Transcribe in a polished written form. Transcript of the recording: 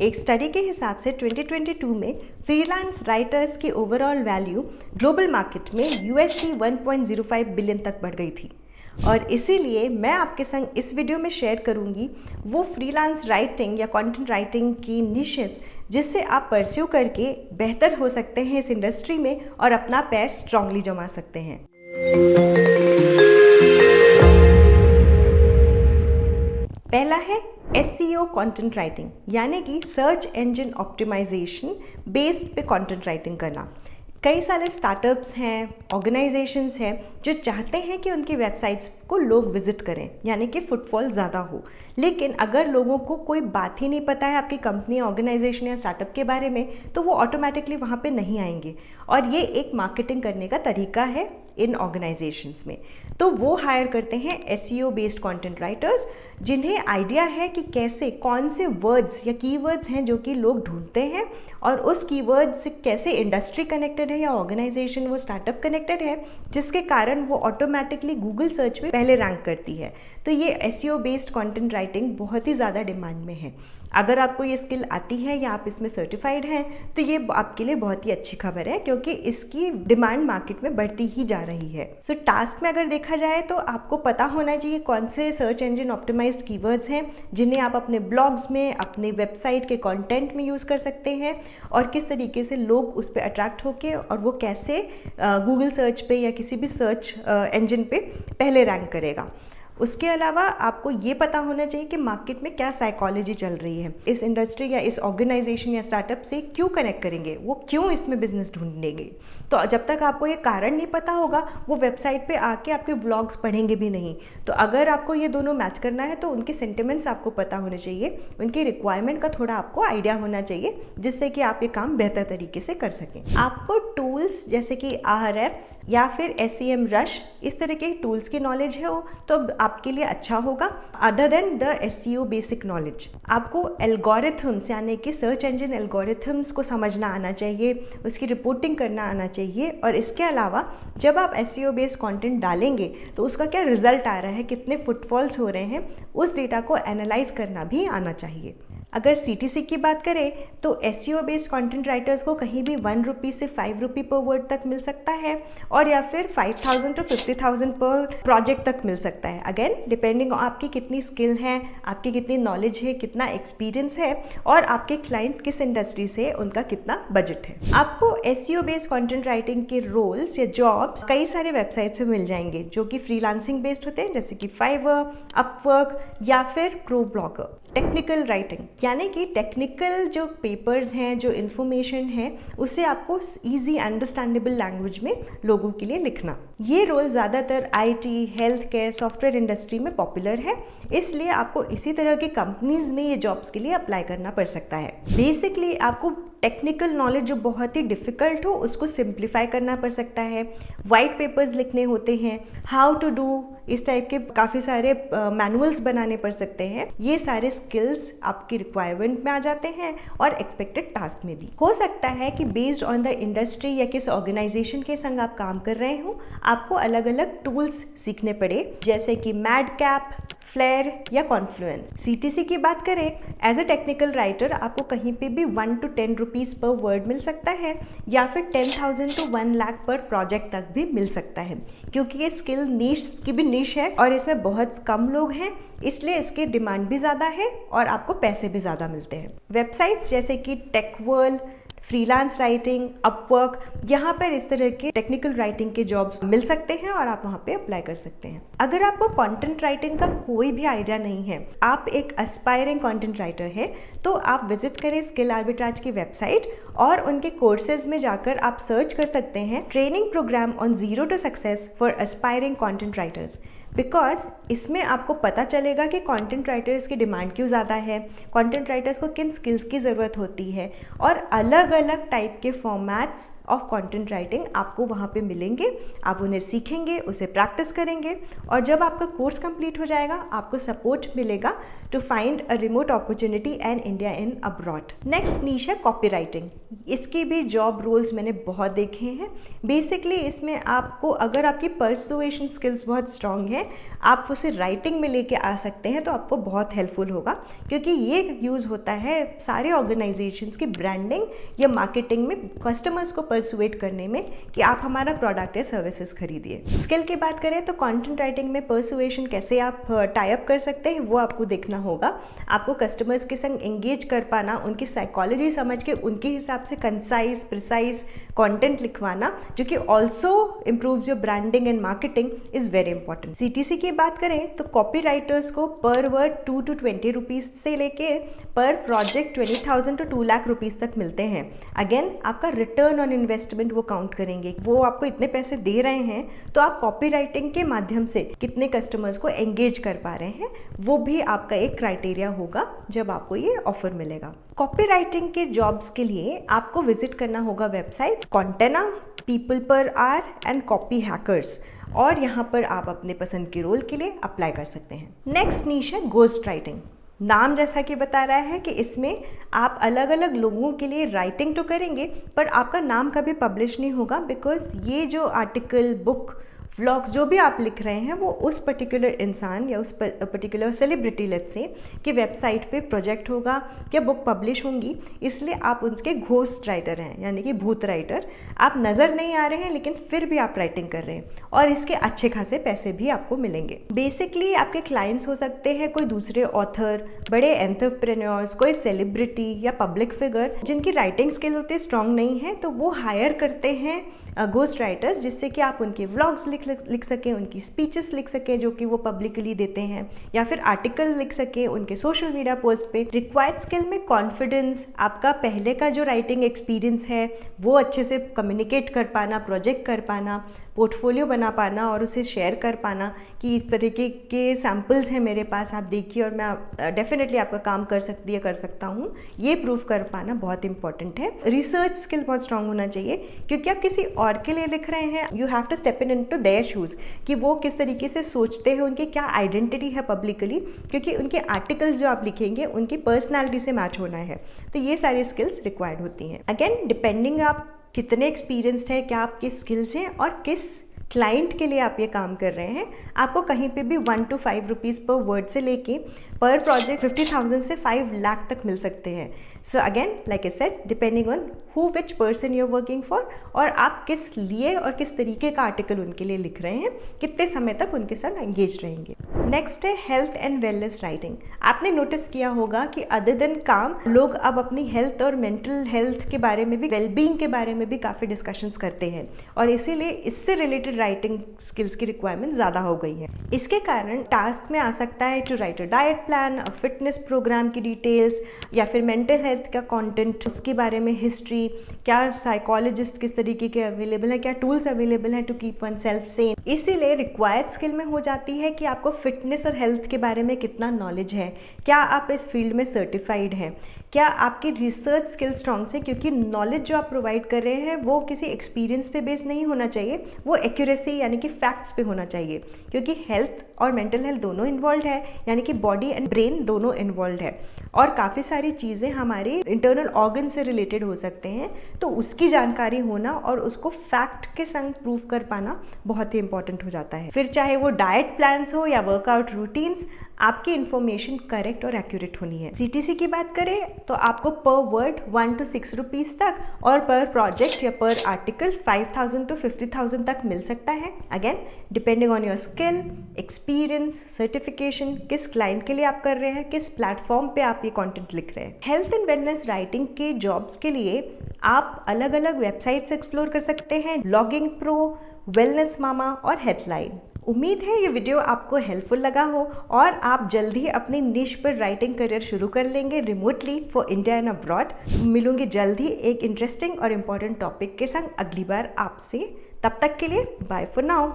एक स्टडी के हिसाब से 2022 में फ्रीलांस राइटर्स की ओवरऑल वैल्यू ग्लोबल मार्केट में USD 1.05 बिलियन तक बढ़ गई थी। और इसीलिए मैं आपके संग इस वीडियो में शेयर करूंगी वो फ्रीलांस राइटिंग या कंटेंट राइटिंग की निशेस जिससे आप परस्यू करके बेहतर हो सकते हैं इस इंडस्ट्री में और अपना पैर स्ट्रांगली जमा सकते हैं। पहला है SEO कंटेंट राइटिंग, यानी कि सर्च इंजन ऑप्टिमाइजेशन बेस्ड पे कंटेंट राइटिंग करना। कई सारे स्टार्टअप्स हैं, ऑर्गेनाइजेशंस हैं जो चाहते हैं कि उनकी वेबसाइट्स को लोग विजिट करें, यानी कि फुटफॉल ज़्यादा हो। लेकिन अगर लोगों को कोई बात ही नहीं पता है आपकी कंपनी, ऑर्गेनाइजेशन या स्टार्टअप के बारे में, तो वो ऑटोमेटिकली वहाँ पे नहीं आएंगे। और ये एक मार्केटिंग करने का तरीका है इन ऑर्गेनाइजेशंस में। तो वो हायर करते हैं SEO बेस्ड कंटेंट राइटर्स, जिन्हें आइडिया है कि कैसे कौन से वर्ड्स या कीवर्ड्स हैं जो कि लोग ढूंढते हैं और उस कीवर्ड से कैसे इंडस्ट्री कनेक्टेड है या ऑर्गेनाइजेशन वो स्टार्टअप कनेक्टेड है, जिसके कारण वो ऑटोमेटिकली गूगल सर्च में पहले रैंक करती है। तो ये SEO बेस्ड कंटेंट राइटिंग बहुत ही ज़्यादा डिमांड में है। अगर आपको ये स्किल आती है या आप इसमें सर्टिफाइड हैं तो ये आपके लिए बहुत ही अच्छी खबर है, क्योंकि इसकी डिमांड मार्केट में बढ़ती ही जा रही है। सो टास्क में अगर देखा जाए तो आपको पता होना चाहिए कौन से सर्च इंजन ऑप्टिमाइज्ड कीवर्ड्स हैं जिन्हें आप अपने ब्लॉग्स में, अपने वेबसाइट के कंटेंट में यूज़ कर सकते हैं, और किस तरीके से लोग उस पर अट्रैक्ट होके और वो कैसे गूगल सर्च पे या किसी भी सर्च इंजन पे पहले रैंक करेगा। उसके अलावा आपको ये पता होना चाहिए कि मार्केट में क्या साइकोलॉजी चल रही है, इस इंडस्ट्री या इस ऑर्गेनाइजेशन या स्टार्टअप से क्यों कनेक्ट करेंगे, वो क्यों इसमें बिजनेस ढूंढेंगे। तो जब तक आपको ये कारण नहीं पता होगा वो वेबसाइट पे आके आपके ब्लॉग्स पढ़ेंगे भी नहीं। तो अगर आपको ये दोनों मैच करना है तो उनके सेंटिमेंट्स आपको पता होने चाहिए, उनकी रिक्वायरमेंट का थोड़ा आपको आइडिया होना चाहिए, जिससे कि आप ये काम बेहतर तरीके से कर सकें। आपको टूल्स जैसे कि Ahrefs या फिर SEMrush इस तरह के टूल्स की नॉलेज है तो आपके लिए अच्छा होगा। Other than the SEO basic knowledge, आपको एल्गोरिथम्स यानी कि सर्च इंजन एल्गोरिथम्स को समझना आना चाहिए, उसकी रिपोर्टिंग करना आना चाहिए। और इसके अलावा जब आप SEO बेस्ड कंटेंट डालेंगे तो उसका क्या रिजल्ट आ रहा है, कितने फुटफॉल्स हो रहे हैं, उस डेटा को एनालाइज करना भी आना चाहिए। अगर CTC की बात करें तो SEO बेस्ड कंटेंट राइटर्स को कहीं भी 1 रुपी से 5 रुपी पर वर्ड तक मिल सकता है, और या फिर 5,000 to 50,000 पर प्रोजेक्ट तक मिल सकता है। अगेन डिपेंडिंग आपकी कितनी स्किल है, आपकी कितनी नॉलेज है, कितना एक्सपीरियंस है, और आपके क्लाइंट किस इंडस्ट्री से, उनका कितना बजट है। आपको SEO बेस्ड कंटेंट राइटिंग के रोल्स या जॉब्स कई सारे वेबसाइट से मिल जाएंगे जो कि फ्रीलांसिंग बेस्ड होते हैं, जैसे कि Fiverr, Upwork या फिर ProBlogger। टेक्निकल राइटिंग यानी कि टेक्निकल जो पेपर्स हैं, जो इन्फॉर्मेशन है, उसे आपको इजी अंडरस्टैंडेबल लैंग्वेज में लोगों के लिए लिखना। ये रोल ज़्यादातर IT, health care, software industry में पॉपुलर है, इसलिए आपको इसी तरह की कंपनीज में ये जॉब्स के लिए अप्लाई करना पड़ सकता है। बेसिकली आपको टेक्निकल नॉलेज जो बहुत ही डिफ़िकल्ट हो उसको सिंप्लीफाई करना पड़ सकता है, वाइट पेपर्स लिखने होते हैं, हाउ टू डू, इस टाइप के काफ़ी सारे मैनुअल्स बनाने पड़ सकते हैं। ये सारे स्किल्स आपकी रिक्वायरमेंट में आ जाते हैं और एक्सपेक्टेड टास्क में भी। हो सकता है कि बेस्ड ऑन द इंडस्ट्री या किस ऑर्गेनाइजेशन के संग आप काम कर रहे हो, आपको अलग अलग टूल्स सीखने पड़े, जैसे कि मैडकैप, फ्लेयर या कॉन्फ्लुएंस। CTC की बात करें, एज ए टेक्निकल राइटर आपको कहीं पे भी 1 to 10 रुपीज़ पर वर्ड मिल सकता है, या फिर 10,000 to 1 लाख पर प्रोजेक्ट तक भी मिल सकता है, क्योंकि ये स्किल नीश की भी नीश है और इसमें बहुत कम लोग हैं, इसलिए इसकी डिमांड भी ज़्यादा है और आपको पैसे भी ज़्यादा मिलते हैं। वेबसाइट्स जैसे कि टेकवर्ल्ड, फ्रीलांस राइटिंग, अपवर्क, यहाँ पर इस तरह के टेक्निकल राइटिंग के जॉब्स मिल सकते हैं और आप वहाँ पे अप्लाई कर सकते हैं। अगर आपको कंटेंट राइटिंग का कोई भी आइडिया नहीं है, आप एक एस्पायरिंग कंटेंट राइटर है, तो आप विजिट करें स्किल आर्बिट्राज की वेबसाइट और उनके कोर्सेज में जाकर आप सर्च कर सकते हैं training program on zero to success for aspiring content writers. Because इसमें आपको पता चलेगा कि कंटेंट राइटर्स की डिमांड क्यों ज़्यादा है, कंटेंट राइटर्स को किन स्किल्स की ज़रूरत होती है, और अलग अलग टाइप के फॉर्मेट्स ऑफ कंटेंट राइटिंग आपको वहाँ पे मिलेंगे। आप उन्हें सीखेंगे, उसे प्रैक्टिस करेंगे और जब आपका कोर्स कंप्लीट हो जाएगा आपको सपोर्ट मिलेगा to find a remote opportunity and India in abroad. Next niche है कॉपी राइटिंग। इसके भी जॉब रोल्स मैंने बहुत देखे हैं। बेसिकली इसमें आपको, अगर आपकी परसुएशन स्किल्स बहुत स्ट्रांग है, आप उसे राइटिंग में लेके आ सकते हैं तो आपको बहुत हेल्पफुल होगा, क्योंकि ये यूज़ होता है सारे ऑर्गेनाइजेशंस की ब्रांडिंग या मार्केटिंग में, कस्टमर्स को परसुएट करने में कि आप हमारा प्रोडक्ट या सर्विसेज खरीदिए। स्किल की बात करें तो कंटेंट राइटिंग में परसुएशन कैसे आप टाई अप कर सकते हैं वो आपको देखना होगा। आपको कस्टमर्स के संग एंगेज कर पाना, उनकी साइकोलॉजी समझ के उनके हिसाब से कंसाइज प्रिसाइज कंटेंट लिखवाना, जो कि also improves your branding and marketing, is very important. CTC की बात करें तो कॉपी राइटर्स को पर वर्ड 2 to 20 रुपीज़ से लेके पर प्रोजेक्ट 20,000 to 2 लाख रुपीज़ तक मिलते हैं। अगेन आपका रिटर्न ऑन इन्वेस्टमेंट वो काउंट करेंगे। वो आपको इतने पैसे दे रहे हैं तो आप कॉपी राइटिंग के माध्यम से कितने कस्टमर्स को एंगेज कर पा रहे हैं, वो भी आपका एक क्राइटेरिया होगा जब आपको ये ऑफर मिलेगा। कॉपी राइटिंग के जॉब्स के लिए आपको विजिट करना होगा वेबसाइट कॉन्टेना, पीपल पर आर एंड कॉपी हैकर्स, और यहाँ पर आप अपने पसंद के रोल के लिए अप्लाई कर सकते हैं। नेक्स्ट नीश है घोस्ट राइटिंग। नाम जैसा कि बता रहा है कि इसमें आप अलग अलग लोगों के लिए राइटिंग तो करेंगे पर आपका नाम कभी पब्लिश नहीं होगा, बिकॉज ये जो आर्टिकल, बुक, व्लॉग्स जो भी आप लिख रहे हैं वो उस पर्टिकुलर इंसान या उस पर्टिकुलर सेलिब्रिटी, लेट्स से, कि वेबसाइट पे प्रोजेक्ट होगा या बुक पब्लिश होंगी, इसलिए आप उनके घोस्ट राइटर हैं, यानी कि भूत राइटर। आप नज़र नहीं आ रहे हैं लेकिन फिर भी आप राइटिंग कर रहे हैं और इसके अच्छे खासे पैसे भी आपको मिलेंगे। बेसिकली आपके क्लाइंट्स हो सकते हैं कोई दूसरे ऑथर, बड़े एंटरप्रेन्योर्स, कोई सेलिब्रिटी या पब्लिक फिगर जिनकी राइटिंग स्किल उतनी स्ट्रांग नहीं है, तो वो हायर करते हैं घोस्ट राइटर्स, जिससे कि आप उनके व्लॉग्स लिख सकें, उनकी स्पीचेस लिख सकें जो कि वो पब्लिकली देते हैं, या फिर आर्टिकल लिख सकें उनके सोशल मीडिया पोस्ट पे। रिक्वायर्ड स्किल में कॉन्फिडेंस, आपका पहले का जो राइटिंग एक्सपीरियंस है वो अच्छे से कम्युनिकेट कर पाना, प्रोजेक्ट कर पाना, पोर्टफोलियो बना पाना और उसे शेयर कर पाना कि इस तरीके के सैम्पल्स हैं मेरे पास, आप देखिए और मैं डेफिनेटली आपका काम कर सकता हूँ, ये प्रूव कर पाना बहुत इंपॉर्टेंट है। रिसर्च स्किल बहुत स्ट्रांग होना चाहिए, क्योंकि आप किसी और के लिए लिख रहे हैं, you have to step into their shoes, कि वो किस तरीके से सोचते हैं, उनकी क्या आइडेंटिटी है पब्लिकली, क्योंकि उनके आर्टिकल्स जो आप लिखेंगे उनकी पर्सनैलिटी से मैच होना है। तो ये सारी स्किल्स रिक्वायर्ड होती हैं। अगेन डिपेंडिंग आप कितने एक्सपीरियंस्ड है, क्या आपके स्किल्स हैं और किस क्लाइंट के लिए आप ये काम कर रहे हैं, आपको कहीं पे भी 1 to 5 रुपीज़ पर वर्ड से लेके पर प्रोजेक्ट 50,000 से 5 लाख तक मिल सकते हैं। So again like I said, depending on who which person you are working for, और आप किस लिए और किस तरीके का आर्टिकल उनके लिए लिख रहे हैं, कितने समय तक उनके साथ एंगेज रहेंगे। नेक्स्ट है हेल्थ एंड वेलनेस राइटिंग। आपने नोटिस किया होगा कि अदर देन काम, लोग अब अपनी हेल्थ और मेंटल हेल्थ के बारे में भी, वेलबींग के बारे में भी काफ़ी डिस्कशंस करते हैं, और इसीलिए इससे रिलेटेड राइटिंग स्किल्स की रिक्वायरमेंट ज़्यादा हो गई है। इसके कारण टास्क में आ सकता है to write a diet plan, fitness program की डिटेल्स, या फिर मेंटल हेल्थ का कंटेंट, उसके बारे में हिस्ट्री, क्या साइकोलॉजिस्ट किस तरीके के अवेलेबल है, क्या टूल्स अवेलेबल हैं to keep oneself sane. इसीलिए रिक्वायर्ड स्किल में हो जाती है कि आपको फिटनेस और हेल्थ के बारे में कितना नॉलेज है, क्या आप इस फील्ड में सर्टिफाइड हैं, क्या आपकी रिसर्च स्किल स्ट्रॉन्ग से, क्योंकि नॉलेज जो आप प्रोवाइड कर रहे हैं वो किसी एक्सपीरियंस पे बेस नहीं होना चाहिए, वो एक्यूरेसी यानी कि फैक्ट्स पे होना चाहिए, क्योंकि हेल्थ और मेंटल हेल्थ दोनों इन्वॉल्व है, यानी कि बॉडी एंड ब्रेन दोनों इन्वॉल्व है, और काफ़ी सारी चीज़ें हमारे इंटरनल ऑर्गन से रिलेटेड हो सकते हैं, तो उसकी जानकारी होना और उसको फैक्ट के संग प्रूव कर पाना बहुत ही इंपॉर्टेंट हो जाता है। फिर चाहे वो डाइट प्लान्स हो या वर्कआउट रूटीन्स, आपकी इन्फॉर्मेशन करेक्ट और एक्यूरेट होनी है। सीटीसी की बात करें तो आपको पर वर्ड 1 to 6 रुपीज़ तक और पर प्रोजेक्ट या पर आर्टिकल 5,000 to 50,000 तक मिल सकता है। Again depending on your skill, experience, certification, किस क्लाइंट के लिए आप कर रहे हैं, किस प्लेटफॉर्म पे आप ये कंटेंट लिख रहे हैं। हेल्थ एंड वेलनेस राइटिंग के जॉब्स के लिए आप अलग अलग वेबसाइट्स एक्सप्लोर कर सकते हैं, लॉगिंग प्रो, वेलनेस मामा और हेल्थलाइन। उम्मीद है ये वीडियो आपको हेल्पफुल लगा हो और आप जल्दी ही अपनी निश पर राइटिंग करियर शुरू कर लेंगे remotely for India and abroad. मिलूंगी जल्दी एक इंटरेस्टिंग और इम्पॉर्टेंट टॉपिक के संग अगली बार आपसे। तब तक के लिए बाय फॉर नाउ।